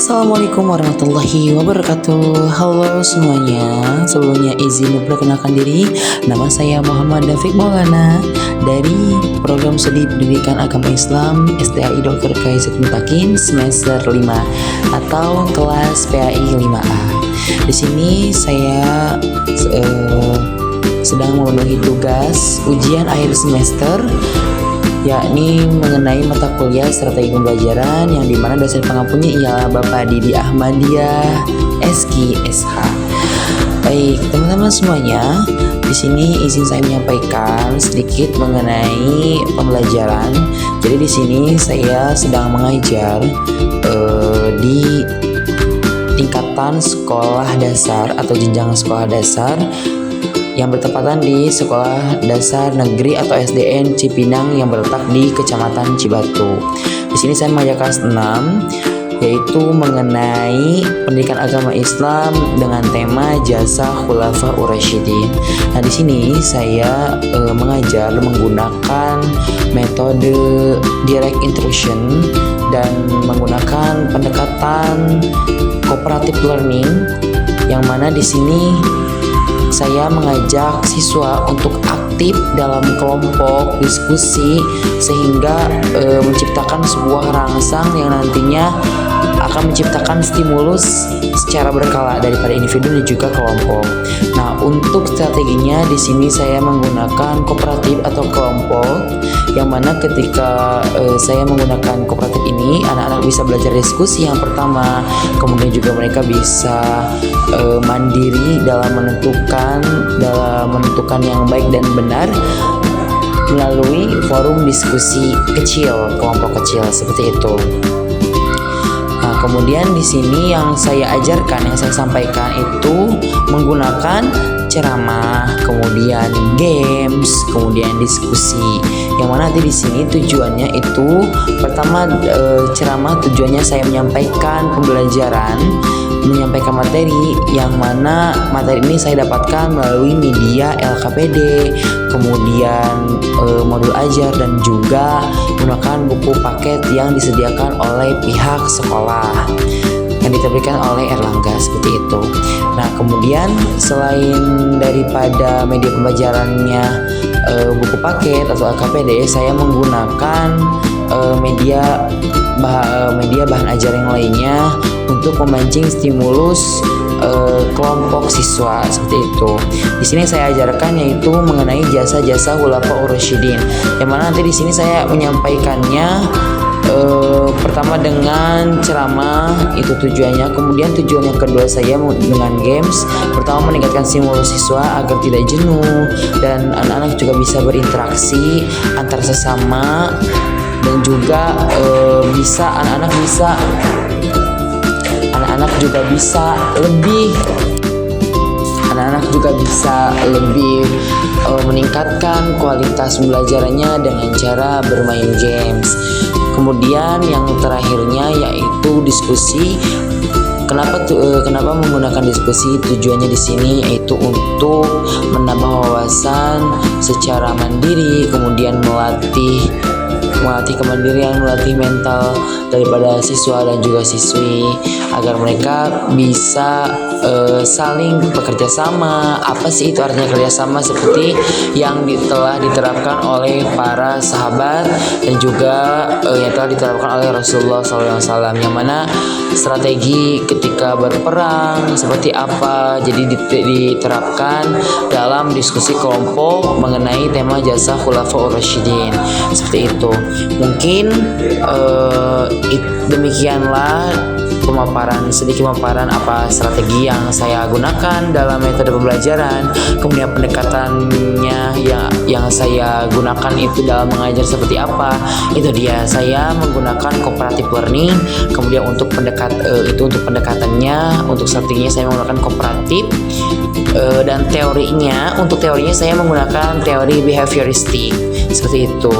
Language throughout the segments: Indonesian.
Assalamualaikum warahmatullahi wabarakatuh. Halo semuanya, sebelumnya izin memperkenalkan diri. Nama saya Muhammad Dafiq Maulana dari Program Studi Pendidikan Agama Islam STAI Dr. Kais Mutakin semester 5 atau kelas PAI 5A. Di sini saya sedang memenuhi tugas ujian akhir semester, yakni mengenai mata kuliah strategi pembelajaran yang dimana dosen pengampunya ialah Bapak Didi Ahmadiyah SK SH. Baik teman-teman semuanya, di sini izin saya menyampaikan sedikit mengenai pembelajaran. Jadi di sini saya sedang mengajar di tingkatan sekolah dasar atau jenjang sekolah dasar yang bertepatan di Sekolah Dasar Negeri atau SDN Cipinang yang berletak di Kecamatan Cibatu. Di sini saya mengajar kelas 6, yaitu mengenai pendidikan agama Islam dengan tema Jasa Khulafaur Rasyidin. Nah, di sini saya mengajar menggunakan metode direct instruction dan menggunakan pendekatan cooperative learning, yang mana di sini saya mengajak siswa untuk aktif dalam kelompok diskusi sehingga menciptakan sebuah rangsang yang nantinya akan menciptakan stimulus secara berkala daripada individu dan juga kelompok. Nah, untuk strateginya di sini saya menggunakan kooperatif atau kelompok, yang mana ketika saya menggunakan kooperatif ini, anak-anak bisa belajar diskusi yang pertama, kemudian juga mereka bisa mandiri dalam menentukan yang baik dan benar melalui forum diskusi kecil, kelompok kecil seperti itu. Nah, kemudian di sini yang saya ajarkan, yang saya sampaikan itu menggunakan ceramah, kemudian games, kemudian diskusi. Yang mana nanti di sini tujuannya itu pertama, ceramah tujuannya saya menyampaikan pembelajaran, menyampaikan materi, yang mana materi ini saya dapatkan melalui media LKPD, kemudian modul ajar, dan juga menggunakan buku paket yang disediakan oleh pihak sekolah yang diterbitkan oleh Erlangga seperti itu. Nah, kemudian selain daripada media pembelajarannya buku paket atau LKPD, saya menggunakan media bahan ajar yang lainnya untuk memancing stimulus kelompok siswa seperti itu. Di sini saya ajarkan yaitu mengenai jasa-jasa Khulafaur Rasyidin, yang mana nanti di sini saya menyampaikannya pertama dengan ceramah, itu tujuannya. Kemudian tujuan yang kedua saya dengan games, pertama meningkatkan stimulus siswa agar tidak jenuh dan anak-anak juga bisa berinteraksi antar sesama, dan juga anak-anak juga bisa lebih meningkatkan kualitas pembelajarannya dengan cara bermain games. Kemudian yang terakhirnya yaitu diskusi. Kenapa menggunakan diskusi? Tujuannya di sini yaitu untuk menambah wawasan secara mandiri, kemudian melatih kemandirian, melatih mental daripada siswa dan juga siswi agar mereka bisa saling bekerja sama. Apa sih itu artinya kerjasama? Seperti yang telah diterapkan oleh para sahabat dan juga yang telah diterapkan oleh Rasulullah SAW, yang mana strategi ketika berperang seperti apa jadi diterapkan dalam diskusi kelompok mengenai tema jasa Khulafaur Rasyidin seperti itu. Mungkin demikianlah sedikit pemaparan apa strategi yang saya gunakan dalam metode pembelajaran. Kemudian pendekatannya yang saya gunakan itu dalam mengajar seperti apa, itu dia saya menggunakan cooperative learning. Kemudian untuk pendekatannya, untuk strateginya saya menggunakan kooperatif, dan untuk teorinya saya menggunakan teori behavioristik. Seperti itu.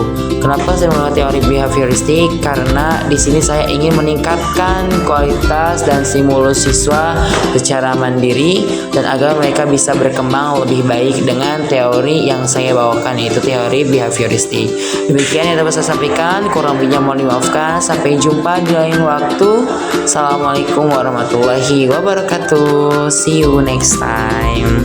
Kenapa saya menggunakan teori behavioristik? Karena di sini saya ingin meningkatkan kualitas dan stimulus siswa secara mandiri dan agar mereka bisa berkembang lebih baik dengan teori yang saya bawakan, yaitu teori behavioristik. Demikian yang dapat saya sampaikan, kurang lebihnya mohon dimaafkan. Sampai jumpa di lain waktu. Assalamualaikum warahmatullahi wabarakatuh. See you next time.